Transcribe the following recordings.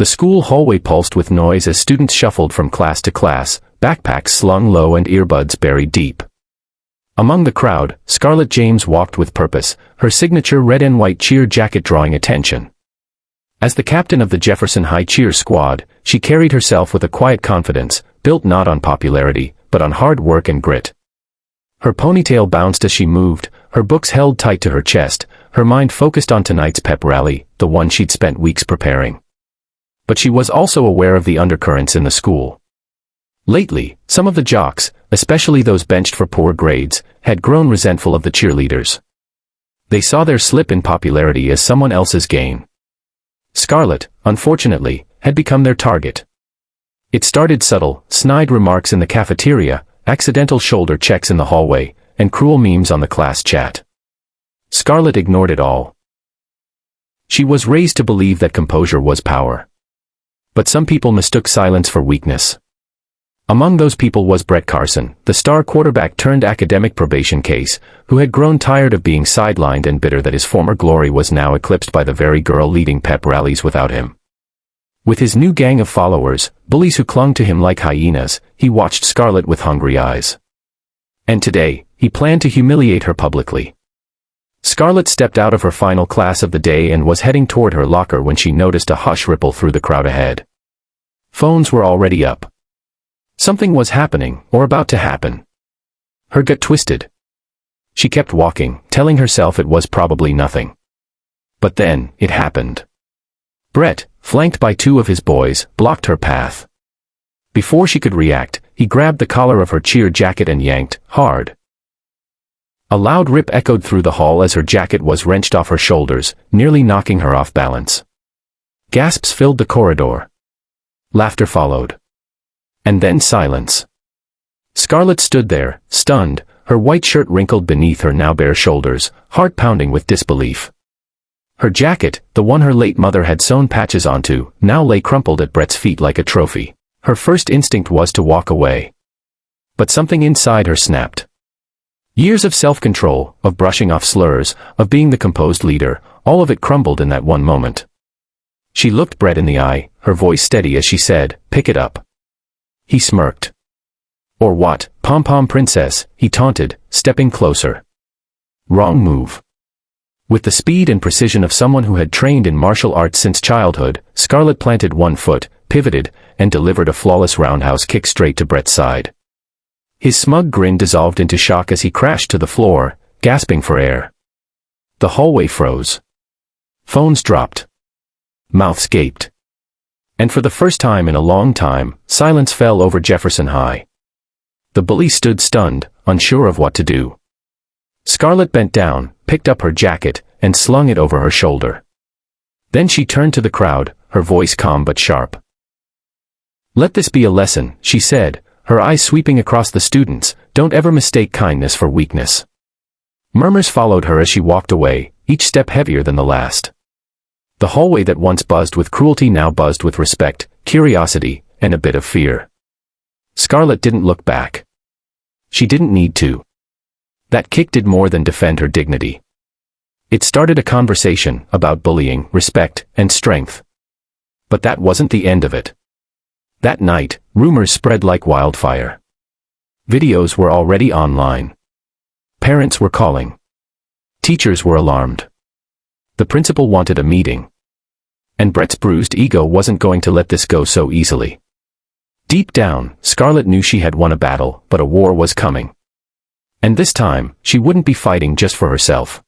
The school hallway pulsed with noise as students shuffled from class to class, backpacks slung low and earbuds buried deep. Among the crowd, Scarlett James walked with purpose, her signature red and white cheer jacket drawing attention. As the captain of the Jefferson High cheer squad, she carried herself with a quiet confidence, built not on popularity, but on hard work and grit. Her ponytail bounced as she moved, her books held tight to her chest, her mind focused on tonight's pep rally, the one she'd spent weeks preparing. But she was also aware of the undercurrents in the school. Lately, some of the jocks, especially those benched for poor grades, had grown resentful of the cheerleaders. They saw their slip in popularity as someone else's gain. Scarlett, unfortunately, had become their target. It started subtle, snide remarks in the cafeteria, accidental shoulder checks in the hallway, and cruel memes on the class chat. Scarlett ignored it all. She was raised to believe that composure was power. But some people mistook silence for weakness. Among those people was Brett Carson, the star quarterback turned academic probation case, who had grown tired of being sidelined and bitter that his former glory was now eclipsed by the very girl leading pep rallies without him. With his new gang of followers, bullies who clung to him like hyenas, he watched Scarlett with hungry eyes. And today, he planned to humiliate her publicly. Scarlett stepped out of her final class of the day and was heading toward her locker when she noticed a hush ripple through the crowd ahead. Phones were already up. Something was happening, or about to happen. Her gut twisted. She kept walking, telling herself it was probably nothing. But then, it happened. Brett, flanked by two of his boys, blocked her path. Before she could react, he grabbed the collar of her cheer jacket and yanked, hard. A loud rip echoed through the hall as her jacket was wrenched off her shoulders, nearly knocking her off balance. Gasps filled the corridor. Laughter followed. And then silence. Scarlett stood there, stunned, her white shirt wrinkled beneath her now bare shoulders, heart pounding with disbelief. Her jacket, the one her late mother had sewn patches onto, now lay crumpled at Brett's feet like a trophy. Her first instinct was to walk away. But something inside her snapped. Years of self-control, of brushing off slurs, of being the composed leader, all of it crumbled in that one moment. She looked Brett in the eye, her voice steady as she said, "Pick it up." He smirked. "Or what, pom-pom princess," he taunted, stepping closer. Wrong move. With the speed and precision of someone who had trained in martial arts since childhood, Scarlett planted one foot, pivoted, and delivered a flawless roundhouse kick straight to Brett's side. His smug grin dissolved into shock as he crashed to the floor, gasping for air. The hallway froze. Phones dropped. Mouths gaped. And for the first time in a long time, silence fell over Jefferson High. The bully stood stunned, unsure of what to do. Scarlett bent down, picked up her jacket, and slung it over her shoulder. Then she turned to the crowd, her voice calm but sharp. "Let this be a lesson," she said, her eyes sweeping across the students. "Don't ever mistake kindness for weakness." Murmurs followed her as she walked away, each step heavier than the last. The hallway that once buzzed with cruelty now buzzed with respect, curiosity, and a bit of fear. Scarlett didn't look back. She didn't need to. That kick did more than defend her dignity. It started a conversation about bullying, respect, and strength. But that wasn't the end of it. That night, rumors spread like wildfire. Videos were already online. Parents were calling. Teachers were alarmed. The principal wanted a meeting. And Brett's bruised ego wasn't going to let this go so easily. Deep down, Scarlett knew she had won a battle, but a war was coming. And this time, she wouldn't be fighting just for herself.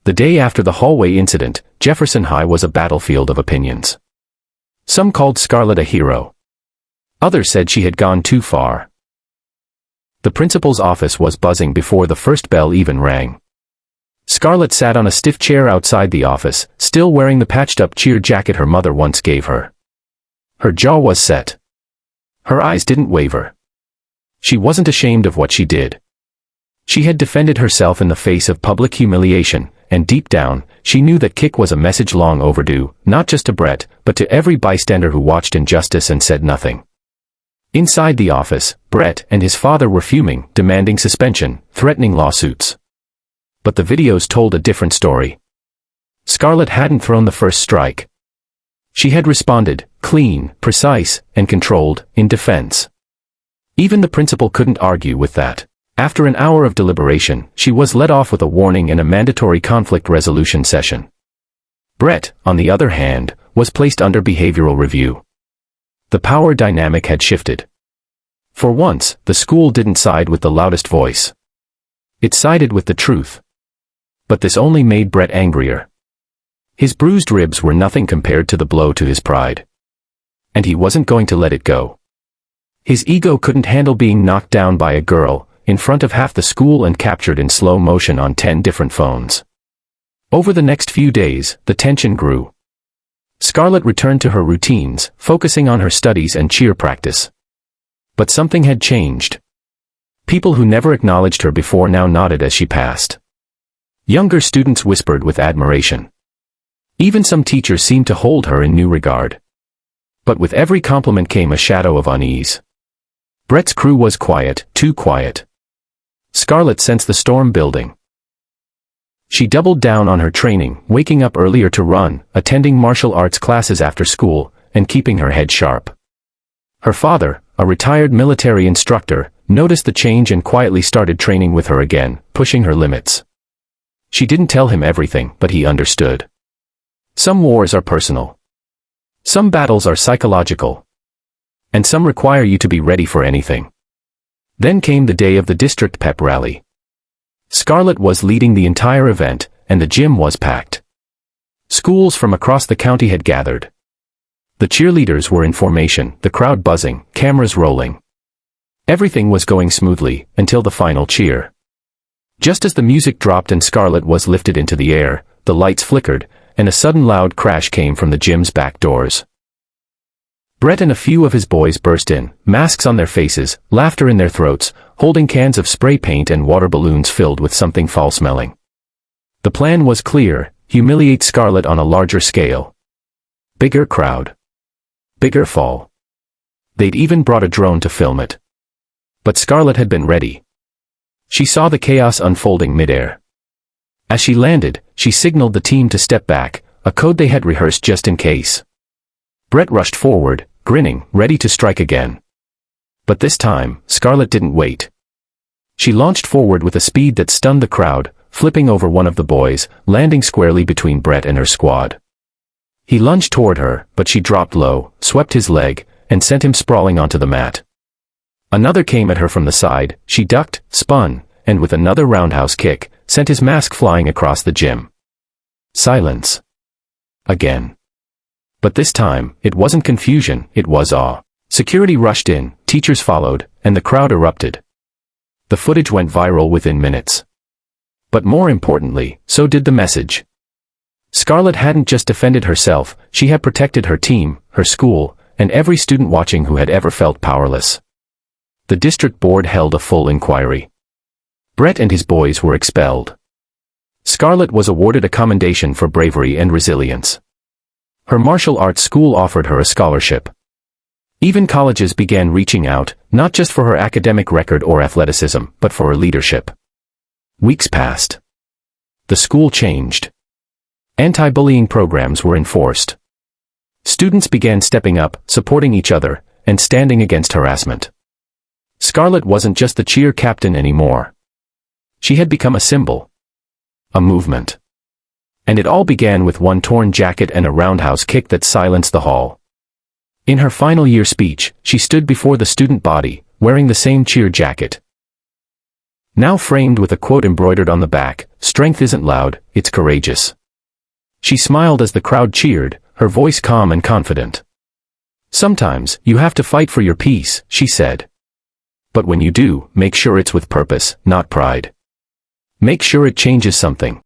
The day after the hallway incident, Jefferson High was a battlefield of opinions. Some called Scarlett a hero. Others said she had gone too far. The principal's office was buzzing before the first bell even rang. Scarlett sat on a stiff chair outside the office, still wearing the patched-up cheer jacket her mother once gave her. Her jaw was set. Her eyes didn't waver. She wasn't ashamed of what she did. She had defended herself in the face of public humiliation, and deep down, she knew that kick was a message long overdue, not just to Brett, but to every bystander who watched injustice and said nothing. Inside the office, Brett and his father were fuming, demanding suspension, threatening lawsuits. But the videos told a different story. Scarlett hadn't thrown the first strike. She had responded, clean, precise, and controlled, in defense. Even the principal couldn't argue with that. After an hour of deliberation, she was let off with a warning and a mandatory conflict resolution session. Brett, on the other hand, was placed under behavioral review. The power dynamic had shifted. For once, the school didn't side with the loudest voice. It sided with the truth. But this only made Brett angrier. His bruised ribs were nothing compared to the blow to his pride. And he wasn't going to let it go. His ego couldn't handle being knocked down by a girl, in front of half the school and captured in slow motion on 10 different phones. Over the next few days, the tension grew. Scarlett returned to her routines, focusing on her studies and cheer practice. But something had changed. People who never acknowledged her before now nodded as she passed. Younger students whispered with admiration. Even some teachers seemed to hold her in new regard. But with every compliment came a shadow of unease. Brett's crew was quiet, too quiet. Scarlett sensed the storm building. She doubled down on her training, waking up earlier to run, attending martial arts classes after school, and keeping her head sharp. Her father, a retired military instructor, noticed the change and quietly started training with her again, pushing her limits. She didn't tell him everything, but he understood. Some wars are personal. Some battles are psychological. And some require you to be ready for anything. Then came the day of the district pep rally. Scarlett was leading the entire event, and the gym was packed. Schools from across the county had gathered. The cheerleaders were in formation, the crowd buzzing, cameras rolling. Everything was going smoothly, until the final cheer. Just as the music dropped and Scarlett was lifted into the air, the lights flickered, and a sudden loud crash came from the gym's back doors. Brett and a few of his boys burst in, masks on their faces, laughter in their throats, holding cans of spray paint and water balloons filled with something foul-smelling. The plan was clear: humiliate Scarlett on a larger scale. Bigger crowd. Bigger fall. They'd even brought a drone to film it. But Scarlett had been ready. She saw the chaos unfolding midair. As she landed, she signaled the team to step back, a code they had rehearsed just in case. Brett rushed forward, grinning, ready to strike again. But this time, Scarlett didn't wait. She launched forward with a speed that stunned the crowd, flipping over one of the boys, landing squarely between Brett and her squad. He lunged toward her, but she dropped low, swept his leg, and sent him sprawling onto the mat. Another came at her from the side, she ducked, spun, and with another roundhouse kick, sent his mask flying across the gym. Silence. Again. But this time, it wasn't confusion, it was awe. Security rushed in, teachers followed, and the crowd erupted. The footage went viral within minutes. But more importantly, so did the message. Scarlett hadn't just defended herself, she had protected her team, her school, and every student watching who had ever felt powerless. The district board held a full inquiry. Brett and his boys were expelled. Scarlett was awarded a commendation for bravery and resilience. Her martial arts school offered her a scholarship. Even colleges began reaching out, not just for her academic record or athleticism, but for her leadership. Weeks passed. The school changed. Anti-bullying programs were enforced. Students began stepping up, supporting each other, and standing against harassment. Scarlett wasn't just the cheer captain anymore. She had become a symbol. A movement. And it all began with one torn jacket and a roundhouse kick that silenced the hall. In her final year speech, she stood before the student body, wearing the same cheer jacket. Now framed with a quote embroidered on the back, "Strength isn't loud, it's courageous." She smiled as the crowd cheered, her voice calm and confident. "Sometimes, you have to fight for your peace," she said. "But when you do, make sure it's with purpose, not pride. Make sure it changes something."